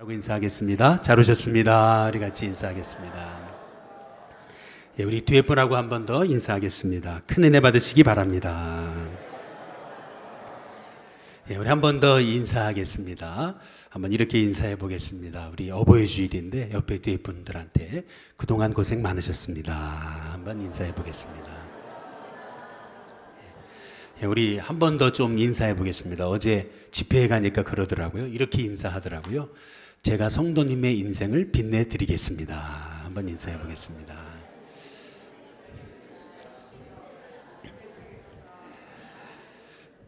하고 인사하겠습니다. 잘 오셨습니다. 우리 같이 인사하겠습니다. 예, 우리 뒤에 분하고 한 번 더 인사하겠습니다. 큰 은혜 받으시기 바랍니다. 예, 우리 한 번 더 인사하겠습니다. 한번 이렇게 인사해 보겠습니다. 우리 어버이 주일인데 옆에 뒤에 분들한테 그동안 고생 많으셨습니다. 한번 인사해 보겠습니다. 예, 우리 한 번 더 좀 인사해 보겠습니다. 어제 집회에 가니까 그러더라고요. 이렇게 인사하더라고요. 제가 성도님의 인생을 빛내 드리겠습니다. 한번 인사해 보겠습니다.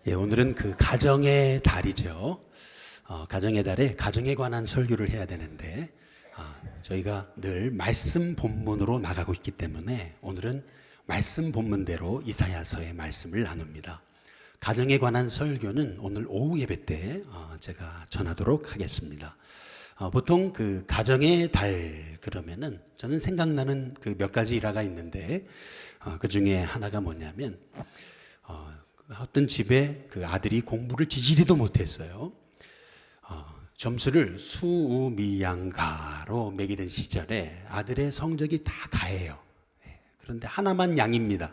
예, 오늘은 그 가정의 달이죠. 가정의 달에 가정에 관한 설교를 해야 되는데 저희가 늘 말씀 본문으로 나가고 있기 때문에 오늘은 말씀 본문대로 이사야서의 말씀을 나눕니다. 가정에 관한 설교는 오늘 오후 예배 때 제가 전하도록 하겠습니다. 보통 그 가정의 달 그러면은 저는 생각나는 그 몇 가지 일화가 있는데 그 중에 하나가 뭐냐면 어떤 집에 그 아들이 공부를 지지리도 못했어요. 점수를 수우미양가로 매기던 시절에 아들의 성적이 다 가예요. 그런데 하나만 양입니다.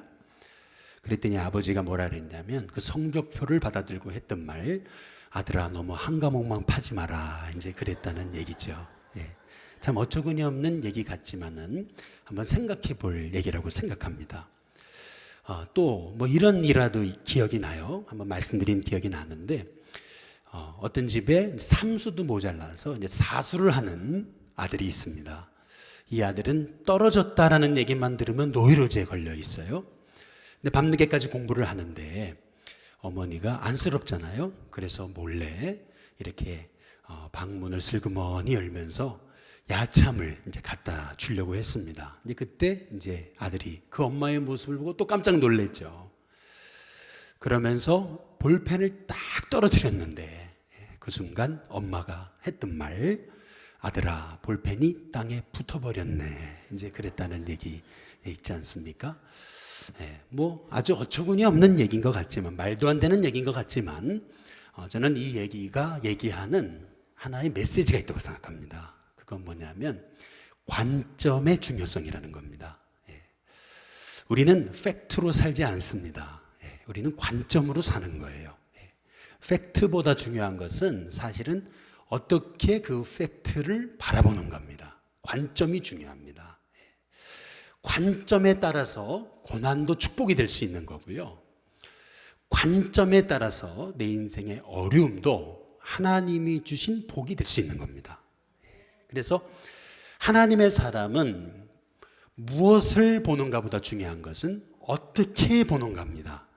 그랬더니 아버지가 뭐라 그랬냐면 그 성적표를 받아들고 했던 말, 아들아 너무 한 과목만 파지 마라, 이제 그랬다는 얘기죠. 예. 참 어처구니 없는 얘기 같지만은 한번 생각해 볼 얘기라고 생각합니다. 또 뭐 이런 일화도 기억이 나요. 한번 말씀드린 기억이 나는데 어떤 집에 삼수도 모자라서 이제 사수를 하는 아들이 있습니다. 이 아들은 떨어졌다라는 얘기만 들으면 노이로제에 걸려 있어요. 근데 밤늦게까지 공부를 하는데 어머니가 안쓰럽잖아요. 그래서 몰래 이렇게 방문을 슬그머니 열면서 야참을 이제 갖다 주려고 했습니다. 이제 그때 이제 아들이 그 엄마의 모습을 보고 또 깜짝 놀랐죠. 그러면서 볼펜을 딱 떨어뜨렸는데 그 순간 엄마가 했던 말, 아들아 볼펜이 땅에 붙어버렸네, 이제 그랬다는 얘기 있지 않습니까? 뭐 아주 어처구니 없는 얘기인 것 같지만, 말도 안 되는 얘기인 것 같지만 저는 이 얘기가 얘기하는 하나의 메시지가 있다고 생각합니다. 그건 뭐냐면 관점의 중요성이라는 겁니다. 우리는 팩트로 살지 않습니다. 우리는 관점으로 사는 거예요. 팩트보다 중요한 것은 사실은 어떻게 그 팩트를 바라보는 겁니다. 관점이 중요합니다. 관점에 따라서 고난도 축복이 될 수 있는 거고요. 관점에 따라서 내 인생의 어려움도 하나님이 주신 복이 될 수 있는 겁니다. 그래서 하나님의 사람은 무엇을 보는가보다 중요한 것은 어떻게 보는가입니다.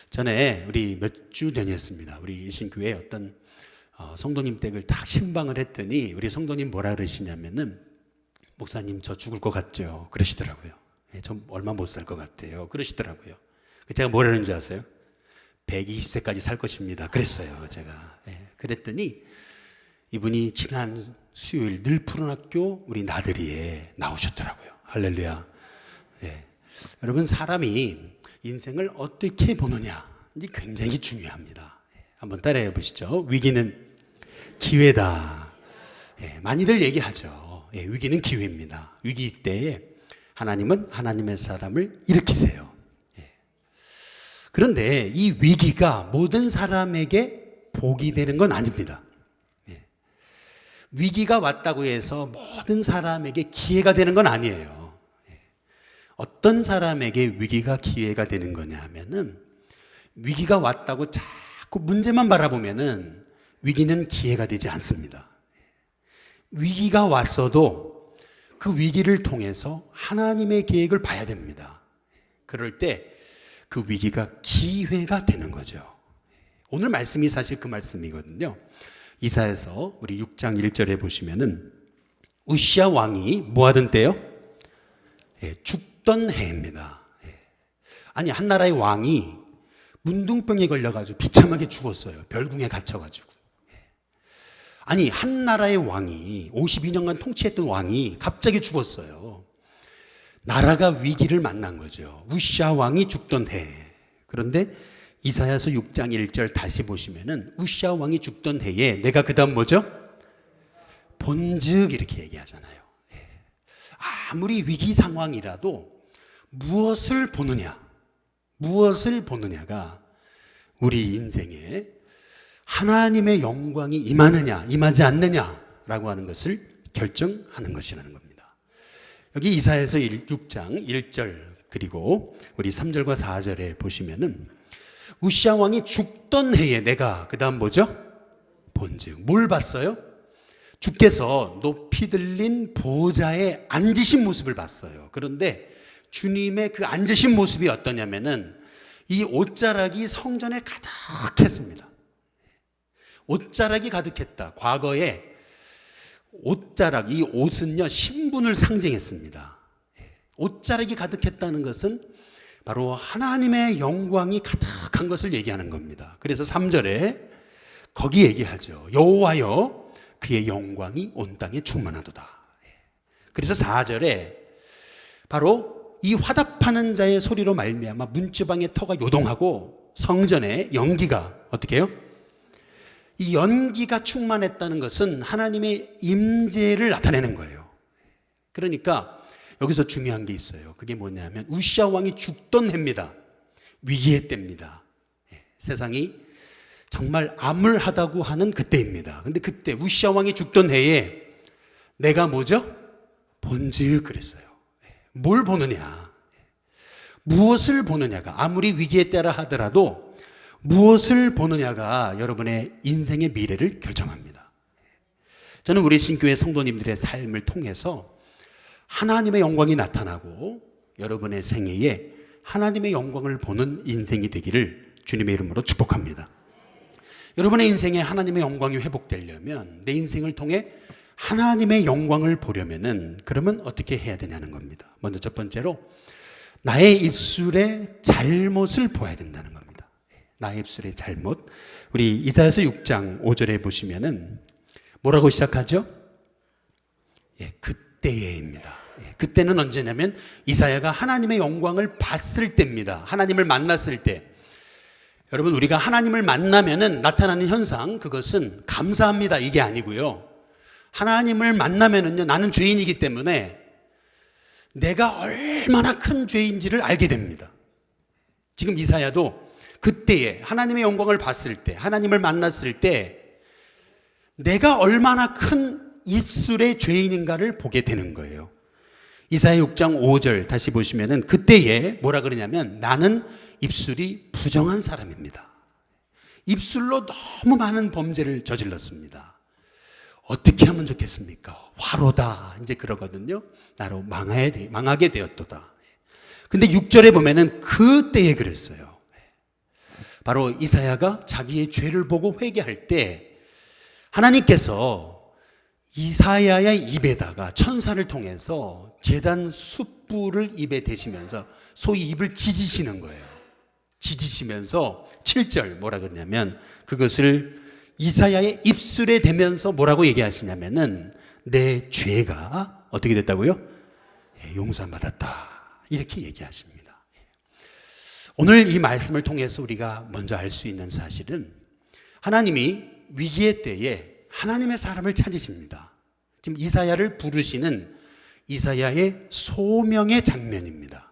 전에 우리 몇 주 전이었습니다. 우리 일신교회에 어떤 성도님 댁을 딱 신방을 했더니 우리 성도님 뭐라 그러시냐면은 목사님 저 죽을 것 같죠? 그러시더라고요. 저 얼마 못 살 것 같아요. 그러시더라고요. 제가 뭐라는 줄 아세요? 120세까지 살 것입니다. 그랬어요. 제가. 그랬더니 이분이 지난 수요일 늘 푸른 학교 우리 나들이에 나오셨더라고요. 할렐루야. 여러분, 사람이 인생을 어떻게 보느냐, 이게 굉장히 중요합니다. 한번 따라해 보시죠. 위기는 기회다. 많이들 얘기하죠. 위기는 기회입니다. 위기 때에 하나님은 하나님의 사람을 일으키세요. 그런데 이 위기가 모든 사람에게 복이 되는 건 아닙니다. 위기가 왔다고 해서 모든 사람에게 기회가 되는 건 아니에요. 어떤 사람에게 위기가 기회가 되는 거냐 하면은, 위기가 왔다고 자꾸 문제만 바라보면은 위기는 기회가 되지 않습니다. 위기가 왔어도 그 위기를 통해서 하나님의 계획을 봐야 됩니다. 그럴 때 그 위기가 기회가 되는 거죠. 오늘 말씀이 사실 그 말씀이거든요. 이사야서 우리 6장 1절에 보시면은 우시야 왕이 뭐 하던 때요? 죽던 해입니다. 아니, 한 나라의 왕이 문둥병에 걸려가지고 비참하게 죽었어요. 별궁에 갇혀가지고. 아니, 한 나라의 왕이 52년간 통치했던 왕이 갑자기 죽었어요. 나라가 위기를 만난 거죠. 우시야 왕이 죽던 해. 그런데 이사야서 6장 1절 다시 보시면은 우시야 왕이 죽던 해에 내가 그 다음 뭐죠? 본즉 이렇게 얘기하잖아요. 아무리 위기 상황이라도 무엇을 보느냐가 우리 인생에 하나님의 영광이 임하느냐 임하지 않느냐라고 하는 것을 결정하는 것이라는 겁니다. 여기 이사야서 6장 1절 그리고 우리 3절과 4절에 보시면은 우시아 왕이 죽던 해에 내가 그 다음 뭐죠? 본즉 뭘 봤어요? 주께서 높이 들린 보좌에 앉으신 모습을 봤어요. 그런데 주님의 그 앉으신 모습이 어떠냐면은 이 옷자락이 성전에 가득했습니다. 옷자락이 가득했다. 과거에 옷자락, 이 옷은요 신분을 상징했습니다. 옷자락이 가득했다는 것은 바로 하나님의 영광이 가득한 것을 얘기하는 겁니다. 그래서 3절에 거기 얘기하죠. 여호와여 그의 영광이 온 땅에 충만하도다. 그래서 4절에 바로 이 화답하는 자의 소리로 말미암아 문지방의 터가 요동하고 성전에 연기가 어떻게 해요? 이 연기가 충만했다는 것은 하나님의 임재를 나타내는 거예요. 그러니까 여기서 중요한 게 있어요. 그게 뭐냐면 우시아 왕이 죽던 해입니다. 위기의 때입니다. 세상이 정말 암울하다고 하는 그때입니다. 근데 그때 우시아 왕이 죽던 해에 내가 뭐죠? 본즉 그랬어요. 뭘 보느냐? 무엇을 보느냐가 아무리 위기의 때라 하더라도 무엇을 보느냐가 여러분의 인생의 미래를 결정합니다. 저는 우리 신교회 성도님들의 삶을 통해서 하나님의 영광이 나타나고 여러분의 생애에 하나님의 영광을 보는 인생이 되기를 주님의 이름으로 축복합니다. 여러분의 인생에 하나님의 영광이 회복되려면 내 인생을 통해 하나님의 영광을 보려면은 그러면 어떻게 해야 되냐는 겁니다. 먼저 첫 번째로 나의 입술의 잘못을 보아야 된다는 겁니다. 나의 입술의 잘못. 우리 이사야서 6장 5절에 보시면은 뭐라고 시작하죠? 그때에입니다. 그때는 언제냐면 이사야가 하나님의 영광을 봤을 때입니다. 하나님을 만났을 때. 여러분 우리가 하나님을 만나면은 나타나는 현상 그것은 감사합니다 이게 아니고요. 하나님을 만나면은요 나는 죄인이기 때문에 내가 얼마나 큰 죄인지를 알게 됩니다. 지금 이사야도 그때에 하나님의 영광을 봤을 때 하나님을 만났을 때 내가 얼마나 큰 입술의 죄인인가를 보게 되는 거예요. 이사야 6장 5절 다시 보시면은 그때에 뭐라 그러냐면 나는 입술이 부정한 사람입니다. 입술로 너무 많은 범죄를 저질렀습니다. 어떻게 하면 좋겠습니까? 화로다 이제 그러거든요. 나로 망하게 되었도다. 근데 6절에 보면은 그때에 그랬어요. 바로 이사야가 자기의 죄를 보고 회개할 때 하나님께서 이사야의 입에다가 천사를 통해서 제단 숯불을 입에 대시면서 소위 입을 찢으시는 거예요. 찢으시면서 7절 뭐라 그러냐면 그것을 이사야의 입술에 대면서 뭐라고 얘기하시냐면은 내 죄가 어떻게 됐다고요? 용서받았다 이렇게 얘기하십니다. 오늘 이 말씀을 통해서 우리가 먼저 알 수 있는 사실은 하나님이 위기의 때에 하나님의 사람을 찾으십니다. 지금 이사야를 부르시는 이사야의 소명의 장면입니다.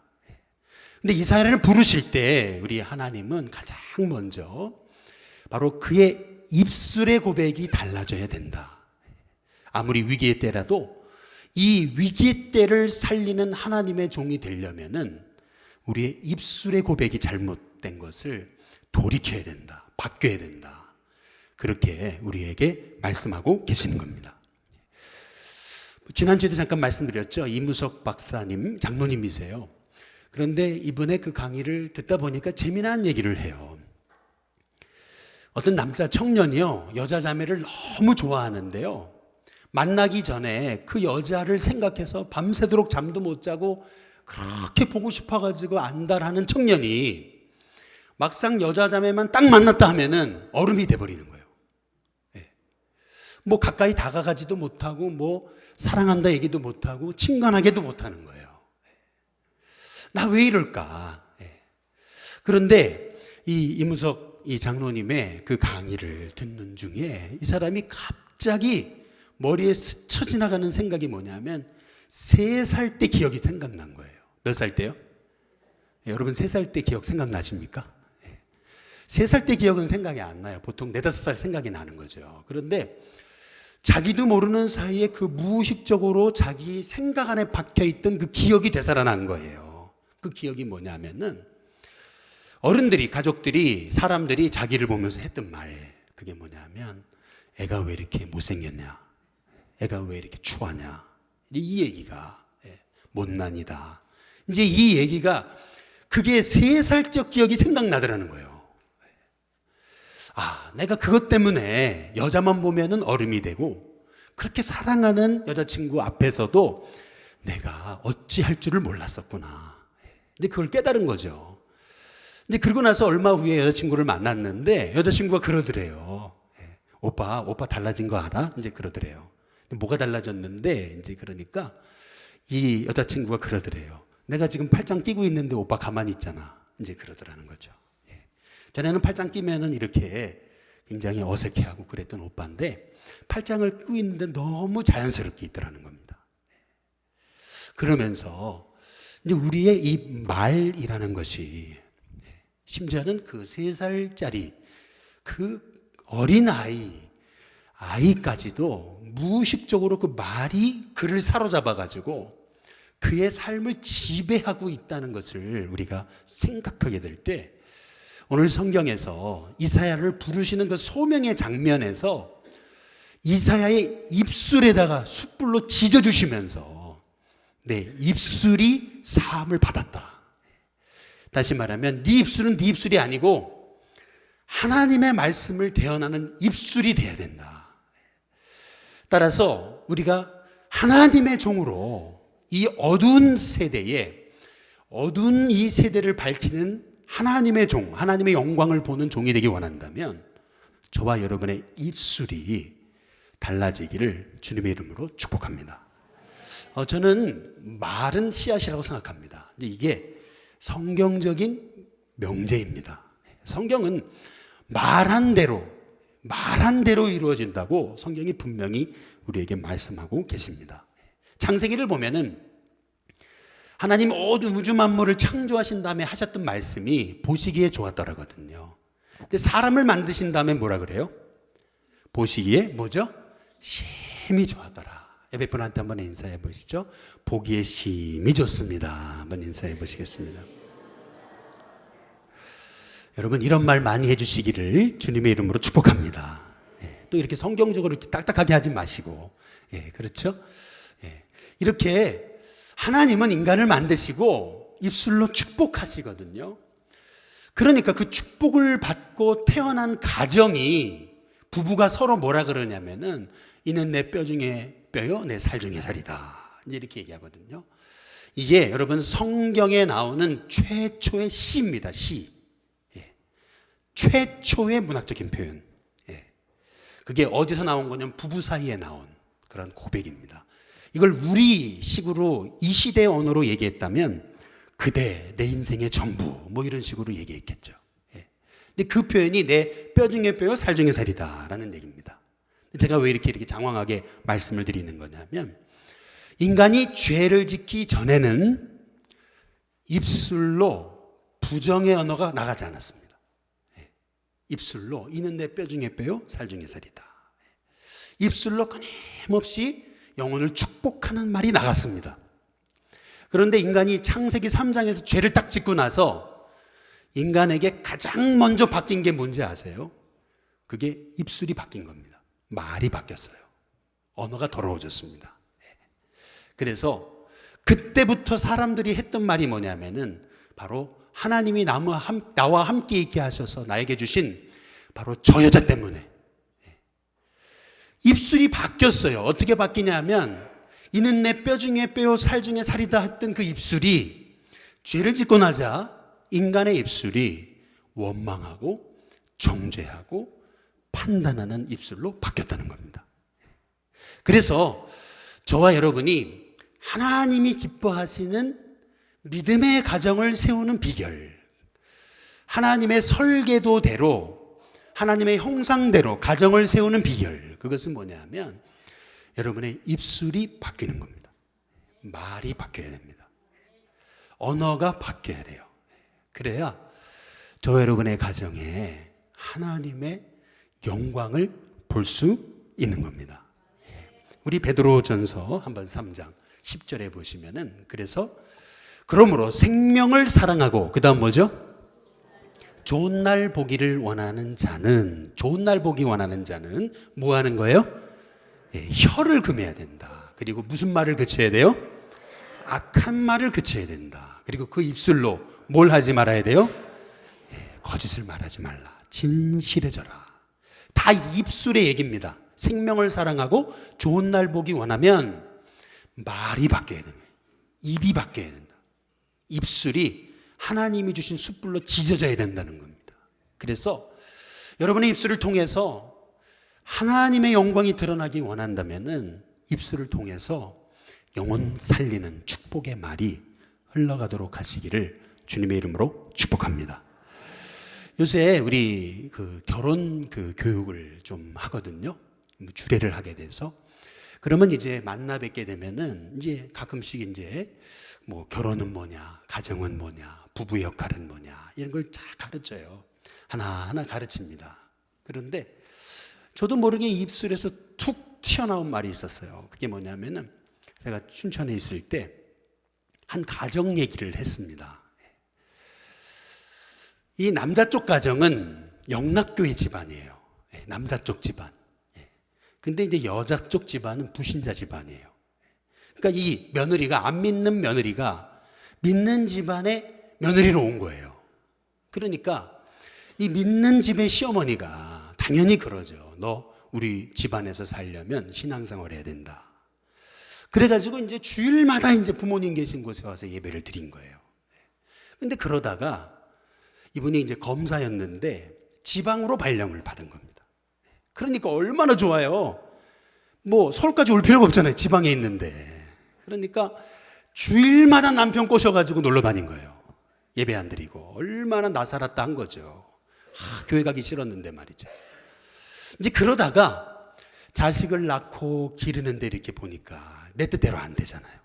근데 이사야를 부르실 때 우리 하나님은 가장 먼저 바로 그의 입술의 고백이 달라져야 된다. 아무리 위기의 때라도 이 위기의 때를 살리는 하나님의 종이 되려면은 우리의 입술의 고백이 잘못된 것을 돌이켜야 된다. 바뀌어야 된다. 그렇게 우리에게 말씀하고 계시는 겁니다. 지난주에도 잠깐 말씀드렸죠. 이무석 박사님, 장로님이세요. 그런데 이분의 그 강의를 듣다 보니까 재미난 얘기를 해요. 어떤 남자 청년이요, 여자 자매를 너무 좋아하는데요. 만나기 전에 그 여자를 생각해서 밤새도록 잠도 못 자고 그렇게 보고 싶어가지고 안달하는 청년이 막상 여자 자매만 딱 만났다 하면은 얼음이 돼버리는 거예요. 뭐 가까이 다가가지도 못하고 뭐 사랑한다 얘기도 못하고 친근하게도 못하는 거예요. 나 왜 이럴까? 그런데 이 이무석 이 장로님의 그 강의를 듣는 중에 이 사람이 갑자기 머리에 스쳐 지나가는 생각이 뭐냐면 3살 때 기억이 생각난 거예요. 몇 살 때요? 여러분 3살 때 기억 생각나십니까? 3살 때 기억은 생각이 안 나요. 보통 4, 5살 생각이 나는 거죠. 그런데 자기도 모르는 사이에 그 무의식적으로 자기 생각 안에 박혀있던 그 기억이 되살아난 거예요. 그 기억이 뭐냐면은 어른들이, 가족들이, 사람들이 자기를 보면서 했던 말, 그게 뭐냐면 애가 왜 이렇게 못생겼냐, 애가 왜 이렇게 추하냐, 이 얘기가 못난이다. 이제 이 얘기가 그게 3살적 기억이 생각나더라는 거예요. 아, 내가 그것 때문에 여자만 보면은 얼음이 되고 그렇게 사랑하는 여자친구 앞에서도 내가 어찌할 줄을 몰랐었구나. 근데 그걸 깨달은 거죠. 근데 그러고 나서 얼마 후에 여자친구를 만났는데 여자친구가 그러더래요. 오빠 달라진 거 알아? 이제 그러더래요. 뭐가 달라졌는데 이제 그러니까 이 여자친구가 그러더래요. 내가 지금 팔짱 끼고 있는데 오빠 가만히 있잖아. 이제 그러더라는 거죠. 전에는 팔짱 끼면은 이렇게 굉장히 어색해하고 그랬던 오빠인데 팔짱을 끼고 있는데 너무 자연스럽게 있더라는 겁니다. 그러면서 이제 우리의 이 말이라는 것이 심지어는 그 3살짜리 그 어린 아이까지도 무의식적으로 그 말이 그를 사로잡아 가지고 그의 삶을 지배하고 있다는 것을 우리가 생각하게 될 때 오늘 성경에서 이사야를 부르시는 그 소명의 장면에서 이사야의 입술에다가 숯불로 지져주시면서 내 입술이 사함을 받았다. 다시 말하면 네 입술은 네 입술이 아니고 하나님의 말씀을 대언하는 입술이 돼야 된다. 따라서 우리가 하나님의 종으로 이 어두운 세대에 어두운 이 세대를 밝히는 하나님의 종, 하나님의 영광을 보는 종이 되기 원한다면 저와 여러분의 입술이 달라지기를 주님의 이름으로 축복합니다. 저는 말은 씨앗이라고 생각합니다. 근데 이게 성경적인 명제입니다. 성경은 말한 대로 이루어진다고 성경이 분명히 우리에게 말씀하고 계십니다. 창세기를 보면은 하나님 모든 우주 만물을 창조하신 다음에 하셨던 말씀이 보시기에 좋았더라거든요. 근데 사람을 만드신 다음에 뭐라 그래요? 보시기에 뭐죠? 심히 좋았더라. 옆에 분한테 한번 인사해 보시죠. 보기에 심히 좋습니다. 한번 인사해 보시겠습니다. 여러분 이런 말 많이 해주시기를 주님의 이름으로 축복합니다. 또 이렇게 성경적으로 이렇게 딱딱하게 하지 마시고, 그렇죠? 이렇게 하나님은 인간을 만드시고 입술로 축복하시거든요. 그러니까 그 축복을 받고 태어난 가정이 부부가 서로 뭐라 그러냐면은 이는 내 뼈 중에 뼈요 내 살 중에 살이다. 이제 이렇게 얘기하거든요. 이게 여러분 성경에 나오는 최초의 시입니다. 시. 최초의 문학적인 표현. 그게 어디서 나온 거냐면 부부 사이에 나온 그런 고백입니다. 이걸 우리 식으로 이 시대의 언어로 얘기했다면 그대 내 인생의 전부 뭐 이런 식으로 얘기했겠죠. 근데 그 표현이 내 뼈 중에 뼈요 살 중에 살이다 라는 얘기입니다. 제가 왜 이렇게 장황하게 말씀을 드리는 거냐면 인간이 죄를 짓기 전에는 입술로 부정의 언어가 나가지 않았습니다. 입술로 이는 내 뼈 중에 뼈요 살 중에 살이다. 입술로 끊임없이 영혼을 축복하는 말이 나갔습니다. 그런데 인간이 창세기 3장에서 죄를 딱 짓고 나서 인간에게 가장 먼저 바뀐 게 뭔지 아세요? 그게 입술이 바뀐 겁니다. 말이 바뀌었어요. 언어가 더러워졌습니다. 그래서 그때부터 사람들이 했던 말이 뭐냐면은 바로 하나님이 나와 함께 있게 하셔서 나에게 주신 바로 저 여자 때문에 입술이 바뀌었어요. 어떻게 바뀌냐면 이는 내 뼈 중에 뼈요 살 중에 살이다 했던 그 입술이 죄를 짓고 나자 인간의 입술이 원망하고 정죄하고 판단하는 입술로 바뀌었다는 겁니다. 그래서 저와 여러분이 하나님이 기뻐하시는 믿음의 가정을 세우는 비결, 하나님의 설계도대로 하나님의 형상대로 가정을 세우는 비결, 그것은 뭐냐면 여러분의 입술이 바뀌는 겁니다. 말이 바뀌어야 됩니다. 언어가 바뀌어야 돼요. 그래야 저 여러분의 가정에 하나님의 영광을 볼 수 있는 겁니다. 우리 베드로전서 한번 3장 10절에 보시면은 그래서 그러므로 생명을 사랑하고 그다음 뭐죠? 좋은 날 보기를 원하는 자는 좋은 날 보기 원하는 자는 뭐 하는 거예요? 혀를 금해야 된다. 그리고 무슨 말을 그쳐야 돼요? 악한 말을 그쳐야 된다. 그리고 그 입술로 뭘 하지 말아야 돼요? 거짓을 말하지 말라. 진실해져라. 다 입술의 얘기입니다. 생명을 사랑하고 좋은 날 보기 원하면 말이 바뀌어야 됩니다. 입이 바뀌어야 된다. 입술이 하나님이 주신 숯불로 지져져야 된다는 겁니다. 그래서 여러분의 입술을 통해서 하나님의 영광이 드러나기 원한다면은 입술을 통해서 영혼 살리는 축복의 말이 흘러가도록 하시기를 주님의 이름으로 축복합니다. 요새 우리 결혼 교육을 좀 하거든요. 주례를 하게 돼서 그러면 이제 만나 뵙게 되면은 이제 가끔씩 이제 뭐 결혼은 뭐냐, 가정은 뭐냐, 부부 역할은 뭐냐 이런 걸 잘 가르쳐요. 하나하나 가르칩니다. 그런데 저도 모르게 입술에서 툭 튀어나온 말이 있었어요. 그게 뭐냐면은 제가 춘천에 있을 때 한 가정 얘기를 했습니다. 이 남자 쪽 가정은 영락교회 집안이에요. 남자 쪽 집안. 근데 이제 여자 쪽 집안은 불신자 집안이에요. 그러니까 이 며느리가 안 믿는 며느리가 믿는 집안에 며느리로 온 거예요. 그러니까 이 믿는 집의 시어머니가 당연히 그러죠. 너 우리 집안에서 살려면 신앙생활 해야 된다. 그래가지고 이제 주일마다 이제 부모님 계신 곳에 와서 예배를 드린 거예요. 근데 그러다가 이분이 이제 검사였는데 지방으로 발령을 받은 겁니다. 그러니까 얼마나 좋아요. 뭐 서울까지 올 필요가 없잖아요. 지방에 있는데. 그러니까 주일마다 남편 꼬셔가지고 놀러 다닌 거예요. 예배 안 드리고. 얼마나 나 살았다 한 거죠. 교회 가기 싫었는데 말이죠. 이제 그러다가 자식을 낳고 기르는데 이렇게 보니까 내 뜻대로 안 되잖아요.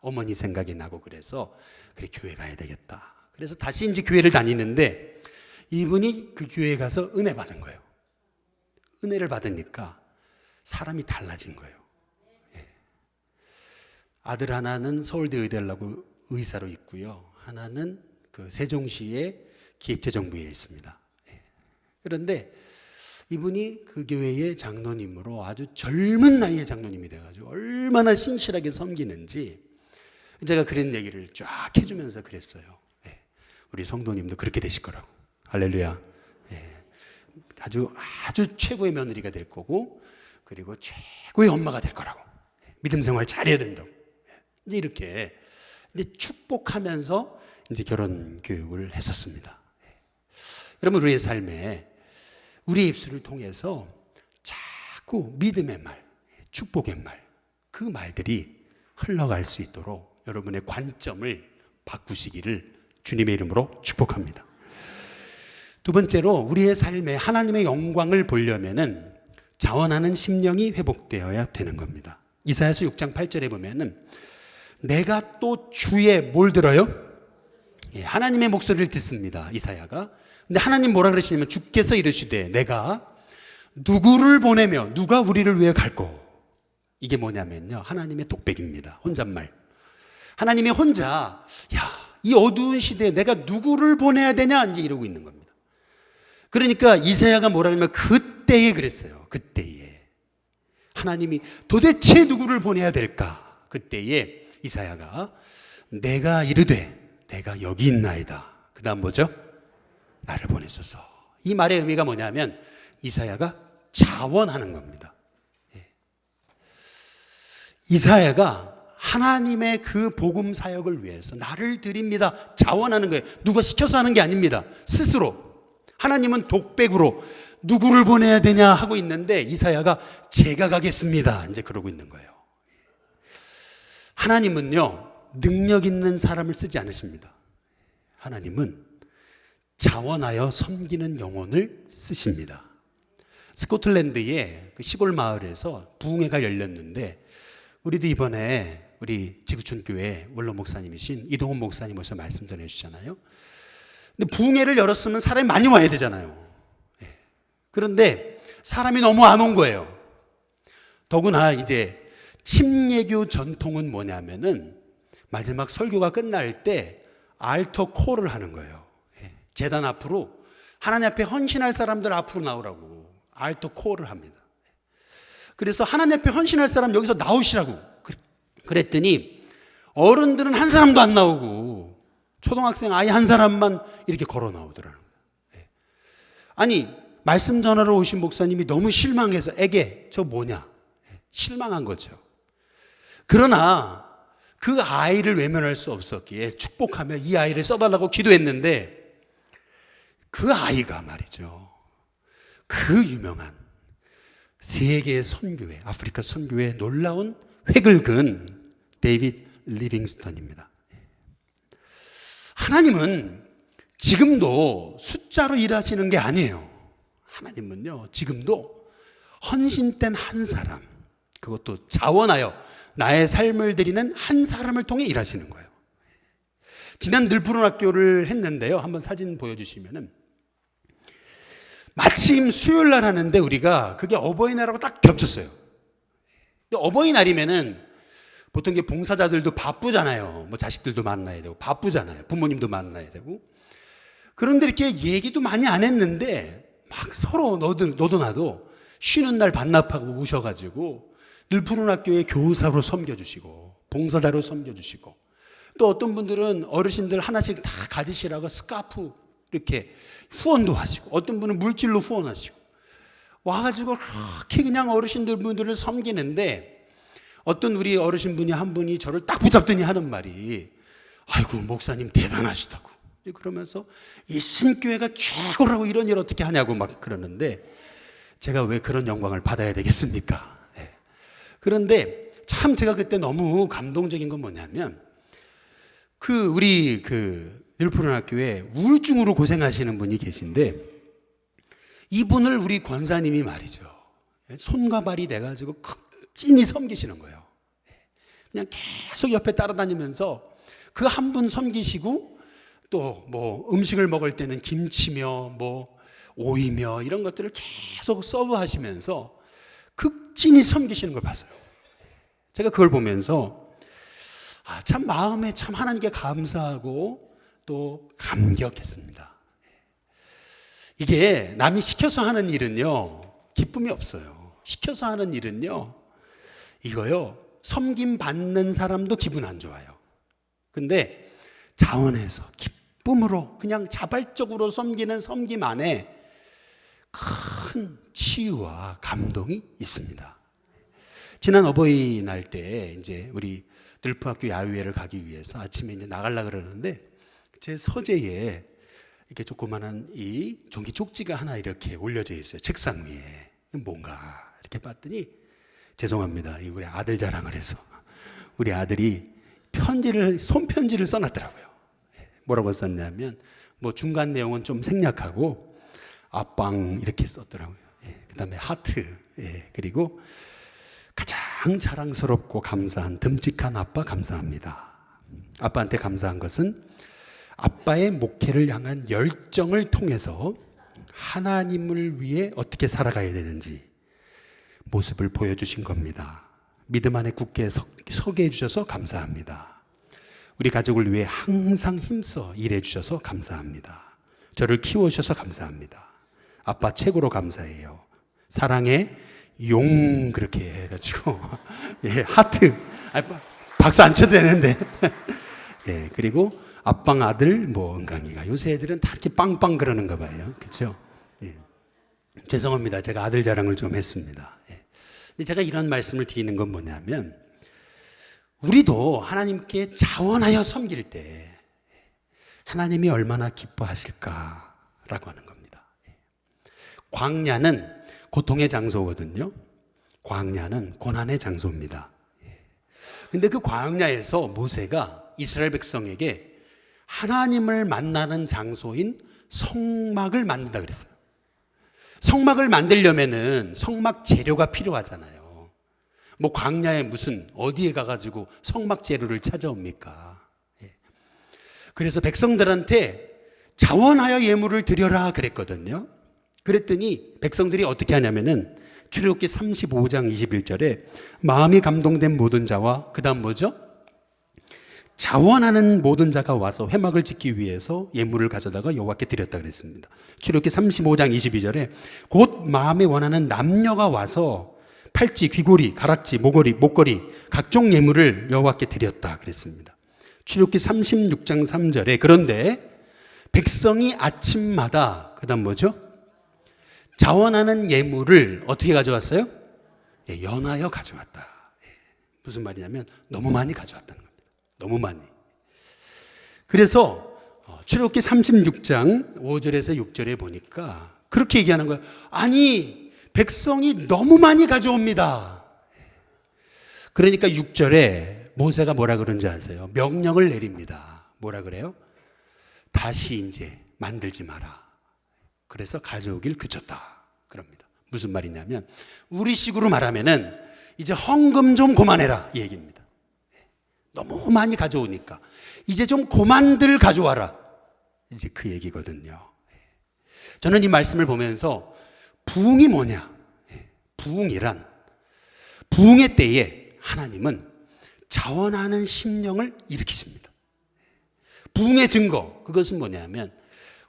어머니 생각이 나고 그래서 그래 교회 가야 되겠다. 그래서 다시 이제 교회를 다니는데 이분이 그 교회에 가서 은혜 받은 거예요. 은혜를 받으니까 사람이 달라진 거예요. 아들 하나는 서울대 의대를 나고 의사로 있고요. 하나는 그 세종시의 기획재정부에 있습니다. 그런데 이분이 그 교회의 장로님으로 아주 젊은 나이에 장로님이 돼가지고 얼마나 신실하게 섬기는지 제가 그런 얘기를 쫙 해주면서 그랬어요. 우리 성도님도 그렇게 되실 거라고. 할렐루야. 아주 최고의 며느리가 될 거고 그리고 최고의 엄마가 될 거라고. 믿음 생활 잘해야 된다고. 이제 이렇게 이제 축복하면서 이제 결혼 교육을 했었습니다. 여러분 우리의 삶에 우리의 입술을 통해서 자꾸 믿음의 말, 축복의 말, 그 말들이 흘러갈 수 있도록 여러분의 관점을 바꾸시기를 주님의 이름으로 축복합니다. 두 번째로 우리의 삶에 하나님의 영광을 보려면은 자원하는 심령이 회복되어야 되는 겁니다. 이사야서 6장 8절에 보면은 내가 또 주의 뭘 들어요? 하나님의 목소리를 듣습니다. 이사야가. 근데 하나님 뭐라 그러시냐면 주께서 이르시되 내가 누구를 보내며 누가 우리를 위해 갈고. 이게 뭐냐면요. 하나님의 독백입니다. 혼잣말. 하나님이 혼자 이 어두운 시대에 내가 누구를 보내야 되냐 이제 이러고 있는 겁니다. 그러니까 이사야가 뭐라냐면 그때에 그랬어요. 그때에 하나님이 도대체 누구를 보내야 될까? 그때에 이사야가 내가 이르되 내가 여기 있나이다. 그 다음 뭐죠? 나를 보내소서. 이 말의 의미가 뭐냐면 이사야가 자원하는 겁니다. 이사야가 하나님의 그 복음 사역을 위해서 나를 드립니다. 자원하는 거예요. 누가 시켜서 하는 게 아닙니다. 스스로. 하나님은 독백으로 누구를 보내야 되냐 하고 있는데 이사야가 제가 가겠습니다. 이제 그러고 있는 거예요. 하나님은요, 능력 있는 사람을 쓰지 않으십니다. 하나님은 자원하여 섬기는 영혼을 쓰십니다. 스코틀랜드의 그 시골 마을에서 부흥회가 열렸는데 우리도 이번에 우리 지구촌 교회 원로 목사님이신 이동훈 목사님 오셔서 말씀 전해주잖아요. 근데 부흥회를 열었으면 사람이 많이 와야 되잖아요. 그런데 사람이 너무 안 온 거예요. 더구나 이제 침례교 전통은 뭐냐면은 마지막 설교가 끝날 때 알터 콜을 하는 거예요. 제단 앞으로 하나님 앞에 헌신할 사람들 앞으로 나오라고 알터 콜을 합니다. 그래서 하나님 앞에 헌신할 사람 여기서 나오시라고 그랬더니 어른들은 한 사람도 안 나오고 초등학생 아이 한 사람만 이렇게 걸어 나오더라는 거예요. 아니 말씀 전하러 오신 목사님이 너무 실망해서 애게 저 뭐냐 실망한 거죠. 그러나 그 아이를 외면할 수 없었기에 축복하며 이 아이를 써달라고 기도했는데 그 아이가 말이죠. 그 유명한 세계 선교회, 아프리카 선교회 놀라운 획을 그은 데이빗 리빙스턴입니다. 하나님은 지금도 숫자로 일하시는 게 아니에요. 하나님은요, 지금도 헌신된 한 사람, 그것도 자원하여 나의 삶을 드리는 한 사람을 통해 일하시는 거예요. 지난 늘 푸른 학교를 했는데요. 한번 사진 보여주시면은 마침 수요일 날 하는데 우리가 그게 어버이날하고 딱 겹쳤어요. 근데 어버이날이면은 보통 이게 봉사자들도 바쁘잖아요. 뭐 자식들도 만나야 되고 바쁘잖아요. 부모님도 만나야 되고. 그런데 이렇게 얘기도 많이 안 했는데 막 서로 너도 나도 쉬는 날 반납하고 오셔가지고 늘 푸른 학교에 교사로 섬겨주시고 봉사자로 섬겨주시고 또 어떤 분들은 어르신들 하나씩 다 가지시라고 스카프 이렇게 후원도 하시고 어떤 분은 물질로 후원하시고 와가지고 그렇게 그냥 어르신들 분들을 섬기는데 어떤 우리 어르신 분이 한 분이 저를 딱 붙잡더니 하는 말이 아이고 목사님 대단하시다고 그러면서 이 신교회가 최고라고 이런 일 어떻게 하냐고 막 그러는데 제가 왜 그런 영광을 받아야 되겠습니까? 네. 그런데 참 제가 그때 너무 감동적인 건 뭐냐면 우리 늘 푸른 학교에 우울증으로 고생하시는 분이 계신데 이분을 우리 권사님이 말이죠. 손과 발이 돼가지고 찐히 섬기시는 거예요. 그냥 계속 옆에 따라다니면서 그 한 분 섬기시고 또 뭐 음식을 먹을 때는 김치며 뭐 오이며 이런 것들을 계속 서브하시면서 극진히 섬기시는 걸 봤어요. 제가 그걸 보면서 참 마음에 참 하나님께 감사하고 또 감격했습니다. 이게 남이 시켜서 하는 일은요 기쁨이 없어요. 시켜서 하는 일은요 이거요 섬김 받는 사람도 기분 안 좋아요. 근데 자원해서 기쁨으로 그냥 자발적으로 섬기는 섬김 안에 큰 치유와 감동이 있습니다. 지난 어버이날 때 이제 우리 늘푸학교 야유회를 가기 위해서 아침에 이제 나가려고 그러는데 제 서재에 이렇게 조그만한 이 종이 쪽지가 하나 이렇게 올려져 있어요. 책상 위에. 뭔가 이렇게 봤더니 죄송합니다. 우리 아들 자랑을 해서 우리 아들이 손편지를 써놨더라고요. 뭐라고 썼냐면 뭐 중간 내용은 좀 생략하고 아빵 이렇게 썼더라고요. 그 다음에 하트 그리고 가장 자랑스럽고 감사한 듬직한 아빠 감사합니다. 아빠한테 감사한 것은 아빠의 목회를 향한 열정을 통해서 하나님을 위해 어떻게 살아가야 되는지 모습을 보여주신 겁니다. 믿음 안에 굳게 서게 해주셔서 감사합니다. 우리 가족을 위해 항상 힘써 일해 주셔서 감사합니다. 저를 키워주셔서 감사합니다. 아빠 최고로 감사해요. 사랑해 용 그렇게 해가지고 하트 박수 안 쳐도 되는데 그리고 아빵 아들 뭐 은강이가 요새 애들은 다 이렇게 빵빵 그러는가 봐요. 그렇죠? 죄송합니다. 제가 아들 자랑을 좀 했습니다. 근데 제가 이런 말씀을 드리는 건 뭐냐면 우리도 하나님께 자원하여 섬길 때 하나님이 얼마나 기뻐하실까라고 하는 겁니다. 광야는 고통의 장소거든요. 광야는 고난의 장소입니다. 근데 그 광야에서 모세가 이스라엘 백성에게 하나님을 만나는 장소인 성막을 만든다 그랬어요. 성막을 만들려면은 성막 재료가 필요하잖아요. 뭐 광야에 무슨 어디에 가가지고 성막 재료를 찾아옵니까? 예. 그래서 백성들한테 자원하여 예물을 드려라 그랬거든요. 그랬더니 백성들이 어떻게 하냐면은 출애굽기 35장 21절에 마음이 감동된 모든 자와 그 다음 뭐죠? 자원하는 모든 자가 와서 회막을 짓기 위해서 예물을 가져다가 여호와께 드렸다 그랬습니다. 출애굽기 35장 22절에 곧 마음에 원하는 남녀가 와서 팔찌, 귀고리, 가락지, 목걸이 각종 예물을 여호와께 드렸다 그랬습니다. 출애굽기 36장 3절에 그런데 백성이 아침마다 그다음 뭐죠? 자원하는 예물을 어떻게 가져왔어요? 예, 연하여 가져왔다. 예, 무슨 말이냐면 너무 많이 가져왔다는 겁니다. 너무 많이. 그래서 출애굽기 36장 5절에서 6절에 보니까 그렇게 얘기하는 거예요. 아니 백성이 너무 많이 가져옵니다. 그러니까 6절에 모세가 뭐라 그런지 아세요? 명령을 내립니다. 뭐라 그래요? 다시 이제 만들지 마라. 그래서 가져오길 그쳤다. 그럽니다. 무슨 말이냐면 우리식으로 말하면은 이제 헌금 좀 그만해라 이 얘기입니다. 너무 많이 가져오니까 이제 좀 그만들 가져와라. 이제 그 얘기거든요. 저는 이 말씀을 보면서 부흥이 뭐냐? 부흥이란 부흥의 때에 하나님은 자원하는 심령을 일으키십니다. 부흥의 증거 그것은 뭐냐면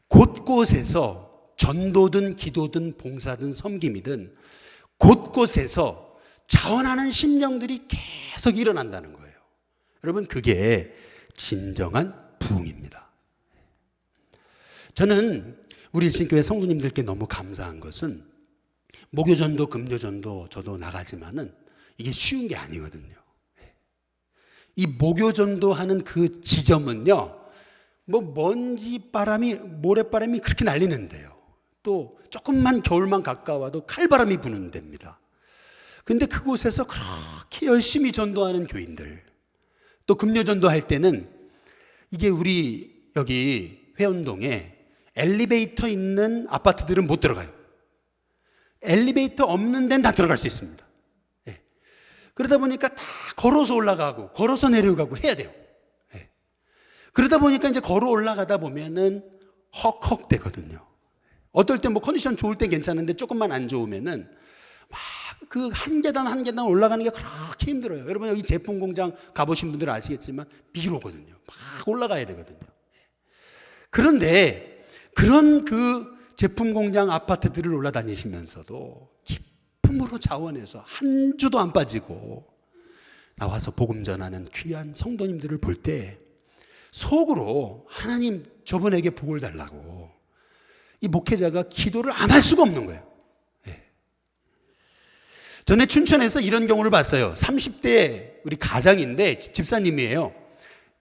곳곳에서 전도든 기도든 봉사든 섬김이든 곳곳에서 자원하는 심령들이 계속 일어난다는 거예요. 여러분 그게 진정한 부흥입니다. 저는 우리 일신교회 성도님들께 너무 감사한 것은 목요전도 금요전도 저도 나가지만은 이게 쉬운 게 아니거든요. 이 목요전도 하는 그 지점은요 뭐 먼지 바람이 모래바람이 그렇게 날리는데요. 또 조금만 겨울만 가까워도 칼바람이 부는 데입니다. 근데 그곳에서 그렇게 열심히 전도하는 교인들 또 금요전도 할 때는 이게 우리 여기 회원동에 엘리베이터 있는 아파트들은 못 들어가요. 엘리베이터 없는 데는 다 들어갈 수 있습니다. 예. 그러다 보니까 다 걸어서 올라가고 걸어서 내려가고 해야 돼요. 예. 그러다 보니까 이제 걸어 올라가다 보면은 헉헉대거든요. 어떨 때 뭐 컨디션 좋을 때 괜찮은데 조금만 안 좋으면은 막 그 한 계단 한 계단 올라가는 게 그렇게 힘들어요. 여러분 여기 제품 공장 가보신 분들은 아시겠지만 비로거든요. 막 올라가야 되거든요. 그런데 그런 그 제품 공장 아파트들을 올라다니시면서도 기쁨으로 자원해서 한 주도 안 빠지고 나와서 복음 전하는 귀한 성도님들을 볼 때 속으로 하나님 저분에게 복을 달라고 이 목회자가 기도를 안 할 수가 없는 거예요. 네. 전에 춘천에서 이런 경우를 봤어요. 30대 우리 가장인데 집사님이에요.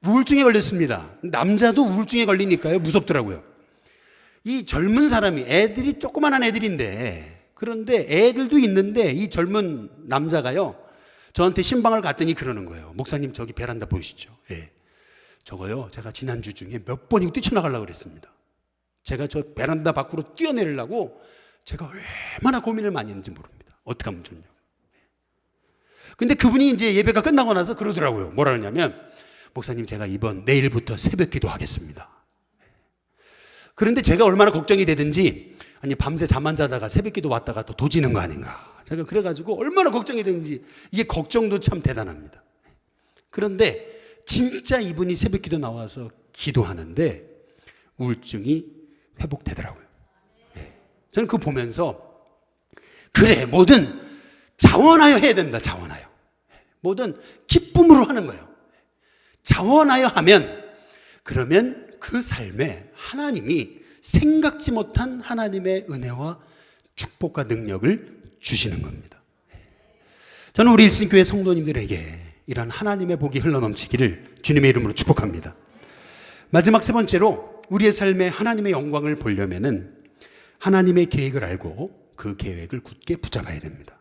우울증에 걸렸습니다. 남자도 우울증에 걸리니까요. 무섭더라고요. 이 젊은 사람이 애들이 조그만한 애들인데 그런데 애들도 있는데 이 젊은 남자가요. 저한테 신방을 갔더니 그러는 거예요. 목사님 저기 베란다 보이시죠? 예. 저거요. 제가 지난주 중에 몇 번이고 뛰쳐나가려고 그랬습니다. 제가 저 베란다 밖으로 뛰어내리려고 제가 얼마나 고민을 많이 했는지 모릅니다. 어떻게 하면 좋냐. 근데 그분이 이제 예배가 끝나고 나서 그러더라고요. 뭐라 그러냐면 목사님 제가 내일부터 새벽 기도 하겠습니다. 그런데 제가 얼마나 걱정이 되든지 아니 밤새 잠 안 자다가 새벽 기도 왔다가 또 도지는 거 아닌가. 제가 그래가지고 얼마나 걱정이 되는지 이게 걱정도 참 대단합니다. 그런데 진짜 이분이 새벽 기도 나와서 기도하는데 우울증이 회복되더라고요. 저는 그거 보면서 그래 뭐든 자원하여 해야 된다. 자원하여. 뭐든 기쁨으로 하는 거예요. 자원하여 하면 그러면 그 삶에 하나님이 생각지 못한 하나님의 은혜와 축복과 능력을 주시는 겁니다. 저는 우리 일신교회 성도님들에게 이런 하나님의 복이 흘러넘치기를 주님의 이름으로 축복합니다. 마지막 세 번째로 우리의 삶에 하나님의 영광을 보려면은 하나님의 계획을 알고 그 계획을 굳게 붙잡아야 됩니다.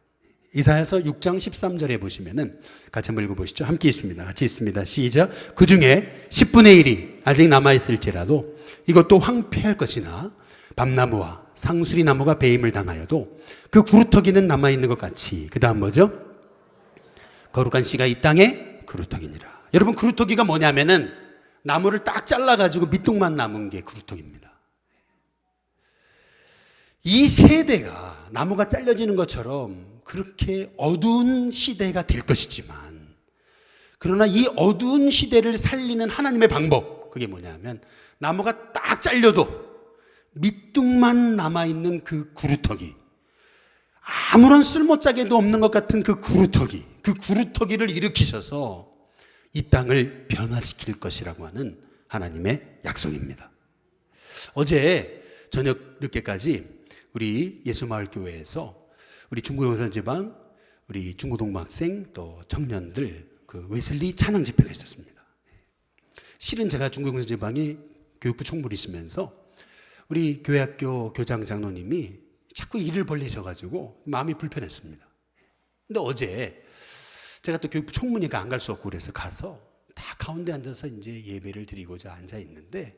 이사야서 6장 13절에 보시면은 같이 한번 읽어보시죠. 함께 있습니다. 같이 있습니다. 시작. 그 중에 10분의 1이 아직 남아있을지라도 이것도 황폐할 것이나 밤나무와 상수리 나무가 배임을 당하여도 그 구루터기는 남아있는 것 같이, 그 다음 뭐죠? 거룩한 씨가 이 땅에 구루터기니라. 여러분, 구루터기가 뭐냐면은 나무를 딱 잘라가지고 밑둥만 남은 게 구루터기입니다. 이 세대가 나무가 잘려지는 것처럼 그렇게 어두운 시대가 될 것이지만, 그러나 이 어두운 시대를 살리는 하나님의 방법, 그게 뭐냐면 나무가 딱 잘려도 밑둥만 남아있는 그 구루터기, 아무런 쓸모짝에도 없는 것 같은 그 구루터기, 그 구루터기를 일으키셔서 이 땅을 변화시킬 것이라고 하는 하나님의 약속입니다. 어제 저녁 늦게까지 우리 예수마을교회에서 우리 중구용산지방, 우리 중고등학생 또 청년들 그 웨슬리 찬양 집회가 있었습니다. 실은 제가 중구용산지방에 교육부 총무를 있으면서 우리 교회학교 교장 장로님이 자꾸 일을 벌리셔가지고 마음이 불편했습니다. 근데 어제 제가 또 교육부 총무니까 안 갈 수 없고 그래서 가서 다 가운데 앉아서 이제 예배를 드리고자 앉아 있는데,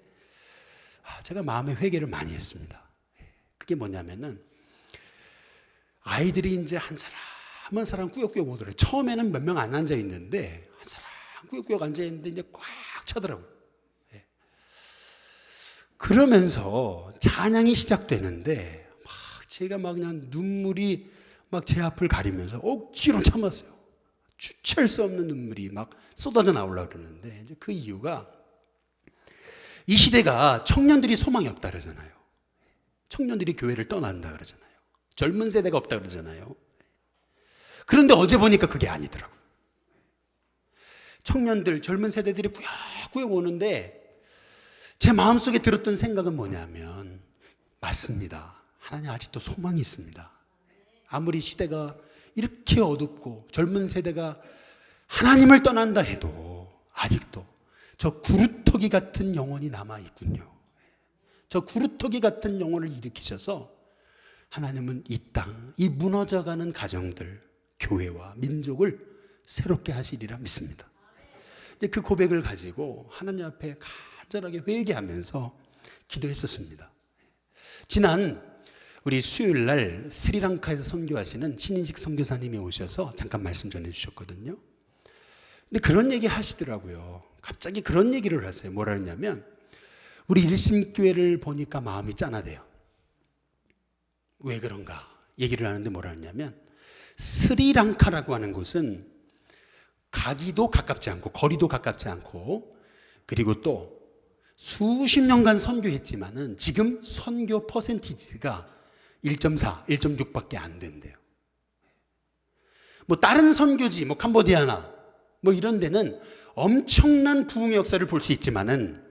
제가 마음의 회개를 많이 했습니다. 그게 뭐냐면은 아이들이 이제 한 사람 꾸역꾸역 오더래요. 처음에는 몇 명 안 앉아 있는데 한 사람 꾸역꾸역 앉아 있는데 이제 꽉 차더라고요. 그러면서 찬양이 시작되는데 제가 막 그냥 눈물이 막 제 앞을 가리면서 억지로 참았어요. 주체할 수 없는 눈물이 막 쏟아져 나오려고 그러는데, 이제 그 이유가 이 시대가 청년들이 소망이 없다 그러잖아요. 청년들이 교회를 떠난다 그러잖아요. 젊은 세대가 없다 그러잖아요. 그런데 어제 보니까 그게 아니더라고요. 청년들, 젊은 세대들이 꾸역꾸역 오는데 제 마음속에 들었던 생각은 뭐냐면, 맞습니다. 하나님 아직도 소망이 있습니다. 아무리 시대가 이렇게 어둡고 젊은 세대가 하나님을 떠난다 해도 아직도 저 구루터기 같은 영혼이 남아있군요. 저 구루터기 같은 영혼을 일으키셔서 하나님은 이 땅, 이 무너져가는 가정들, 교회와 민족을 새롭게 하시리라 믿습니다. 그 고백을 가지고 하나님 앞에 간절하게 회개하면서 기도했었습니다. 지난 우리 수요일 날 스리랑카에서 선교하시는 신인식 선교사님이 오셔서 잠깐 말씀 전해 주셨거든요. 근데 그런 얘기 하시더라고요. 갑자기 그런 얘기를 하세요. 뭐라 했냐면, 우리 일심교회를 보니까 마음이 짠하대요. 왜 그런가 얘기를 하는데 뭐라 했냐면, 스리랑카라고 하는 곳은 가기도 가깝지 않고 거리도 가깝지 않고, 그리고 또 수십 년간 선교했지만은 지금 선교 퍼센티지가 1.4, 1.6밖에 안 된대요. 뭐 다른 선교지, 뭐 캄보디아나 뭐 이런 데는 엄청난 부흥의 역사를 볼 수 있지만은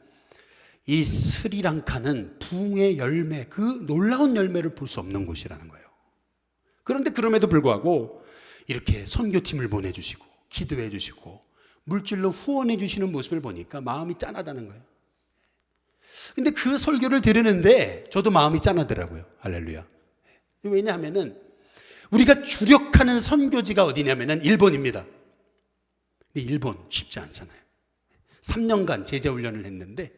이 스리랑카는 부흥의 열매, 그 놀라운 열매를 볼 수 없는 곳이라는 거예요. 그런데 그럼에도 불구하고 이렇게 선교팀을 보내주시고 기도해 주시고 물질로 후원해 주시는 모습을 보니까 마음이 짠하다는 거예요. 근데 그 설교를 들으는데 저도 마음이 짠하더라고요. 할렐루야. 왜냐하면은 우리가 주력하는 선교지가 어디냐면은 일본입니다. 근데 일본 쉽지 않잖아요. 3년간 제자훈련을 했는데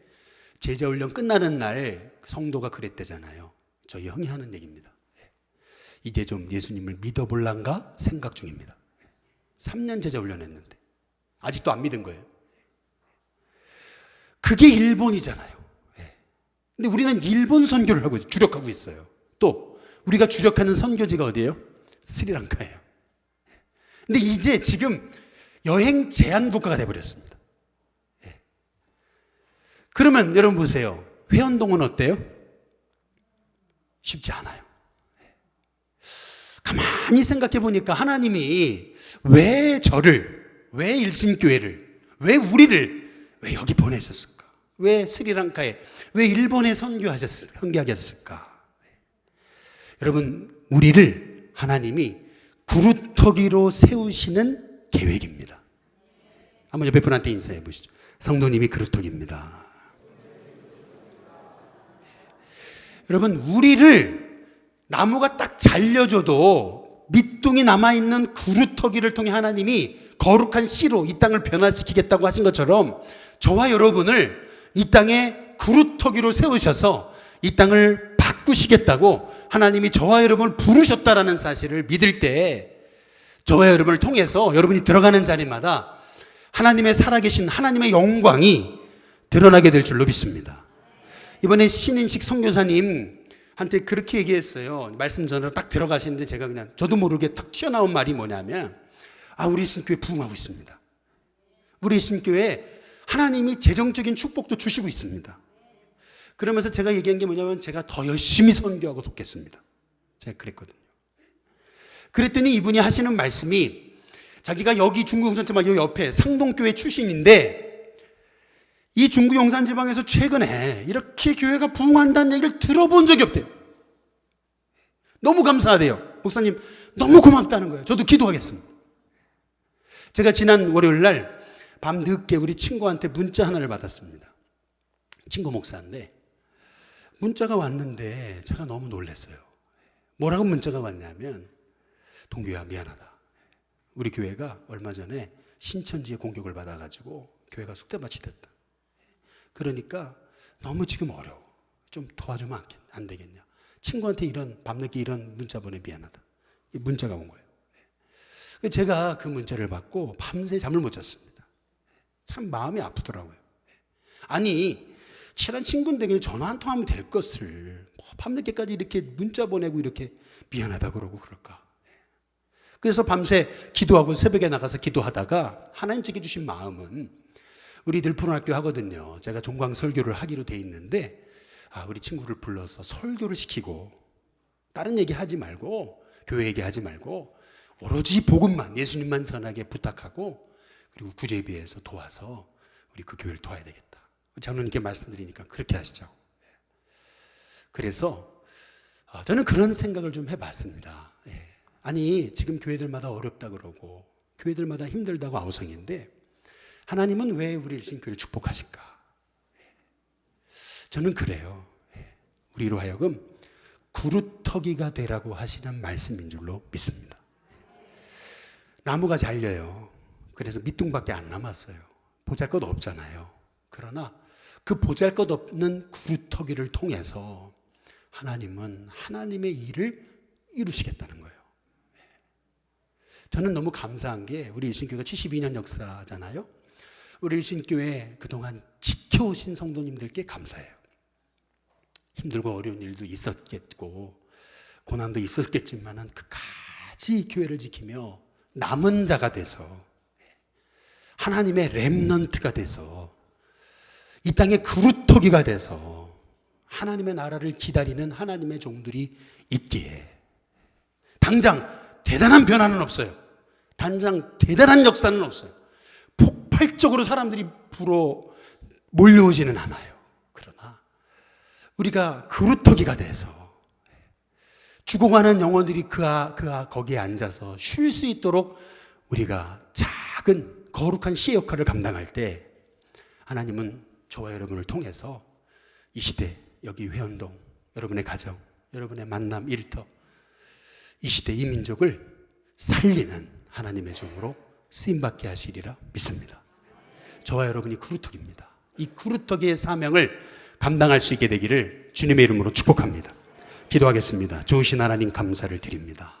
제자훈련 끝나는 날 성도가 그랬대잖아요. 저희 형이 하는 얘기입니다. 이제 좀 예수님을 믿어볼란가 생각 중입니다. 3년 제자훈련 했는데 아직도 안 믿은 거예요. 그게 일본이잖아요. 근데 우리는 일본 선교를 하고 주력하고 있어요. 또 우리가 주력하는 선교지가 어디예요? 스리랑카예요. 근데 이제 지금 여행 제한 국가가 돼버렸습니다. 그러면 여러분 보세요. 회원동은 어때요? 쉽지 않아요. 가만히 생각해 보니까 하나님이 왜 저를, 왜 일신교회를, 왜 우리를, 왜 여기 보내셨을까? 왜 스리랑카에, 왜 일본에 선교하게 하셨을까? 여러분, 우리를 하나님이 구루터기로 세우시는 계획입니다. 한번 옆에 분한테 인사해 보시죠. 성도님이 구루터기입니다. 여러분, 우리를 나무가 딱 잘려줘도 밑둥이 남아있는 구루터기를 통해 하나님이 거룩한 씨로 이 땅을 변화시키겠다고 하신 것처럼 저와 여러분을 이 땅에 구루터기로 세우셔서 이 땅을 바꾸시겠다고 하나님이 저와 여러분을 부르셨다라는 사실을 믿을 때 저와 여러분을 통해서 여러분이 들어가는 자리마다 하나님의 살아계신 하나님의 영광이 드러나게 될 줄로 믿습니다. 이번에 신인식 선교사님한테 그렇게 얘기했어요. 말씀 전으로 딱 들어가시는데 제가 그냥 저도 모르게 탁 튀어나온 말이 뭐냐면 우리 신교회 부흥하고 있습니다. 우리 신교회 하나님이 재정적인 축복도 주시고 있습니다. 그러면서 제가 얘기한 게 뭐냐면 제가 더 열심히 선교하고 돕겠습니다. 제가 그랬거든요. 그랬더니 이분이 하시는 말씀이 자기가 여기 중구용산지방 여기 옆에 상동교회 출신인데 이 중구용산지방에서 최근에 이렇게 교회가 부흥한다는 얘기를 들어본 적이 없대요. 너무 감사하대요. 목사님 너무 고맙다는 거예요. 저도 기도하겠습니다. 제가 지난 월요일 날 밤늦게 우리 친구한테 문자 하나를 받았습니다. 친구 목사인데 문자가 왔는데 제가 너무 놀랐어요. 뭐라고 문자가 왔냐면 동규야 미안하다. 우리 교회가 얼마 전에 신천지의 공격을 받아가지고 교회가 쑥대밭이 됐다. 그러니까 너무 지금 어려워. 좀 도와주면 안 되겠냐. 친구한테 밤늦게 이런 문자 보내 미안하다. 이 문자가 온 거예요. 제가 그 문자를 받고 밤새 잠을 못 잤습니다. 참 마음이 아프더라고요. 아니 친한 친구인데 그냥 전화 한 통하면 될 것을 밤늦게까지 이렇게 문자 보내고 이렇게 미안하다 그러고 그럴까. 그래서 밤새 기도하고 새벽에 나가서 기도하다가 하나님께서 주신 마음은 우리들 푸른학교 하거든요. 제가 종강 설교를 하기로 돼 있는데 우리 친구를 불러서 설교를 시키고 다른 얘기 하지 말고 교회 얘기하지 말고 오로지 복음만 예수님만 전하게 부탁하고 그리고 구제비에서 도와서 우리 그 교회를 도와야 되겠다. 장로님께 말씀드리니까 그렇게 하시자고. 그래서 저는 그런 생각을 좀 해봤습니다. 아니 지금 교회들마다 어렵다 그러고 교회들마다 힘들다고 아우성인데 하나님은 왜 우리 일신교회를 축복하실까? 저는 그래요. 우리로 하여금 구루터기가 되라고 하시는 말씀인 줄로 믿습니다. 나무가 잘려요. 그래서 밑둥밖에 안 남았어요. 보잘것 없잖아요. 그러나 그 보잘것없는 구루터기를 통해서 하나님은 하나님의 일을 이루시겠다는 거예요. 저는 너무 감사한 게 우리 일신교회가 72년 역사잖아요. 우리 일신교회 그동안 지켜오신 성도님들께 감사해요. 힘들고 어려운 일도 있었겠고 고난도 있었겠지만 끝까지 교회를 지키며 남은 자가 돼서 하나님의 렘넌트가 돼서 이 땅의 그루터기가 돼서 하나님의 나라를 기다리는 하나님의 종들이 있기에 당장 대단한 변화는 없어요. 당장 대단한 역사는 없어요. 폭발적으로 사람들이 불어 몰려오지는 않아요. 그러나 우리가 그루터기가 돼서 죽어가는 영혼들이 거기에 앉아서 쉴 수 있도록 우리가 작은 거룩한 시의 역할을 감당할 때 하나님은 저와 여러분을 통해서 이 시대 여기 회원동 여러분의 가정 여러분의 만남 일터 이 시대 이 민족을 살리는 하나님의 종으로 쓰임받게 하시리라 믿습니다. 저와 여러분이 그루터기입니다. 이 그루터기의 사명을 감당할 수 있게 되기를 주님의 이름으로 축복합니다. 기도하겠습니다. 좋으신 하나님 감사를 드립니다.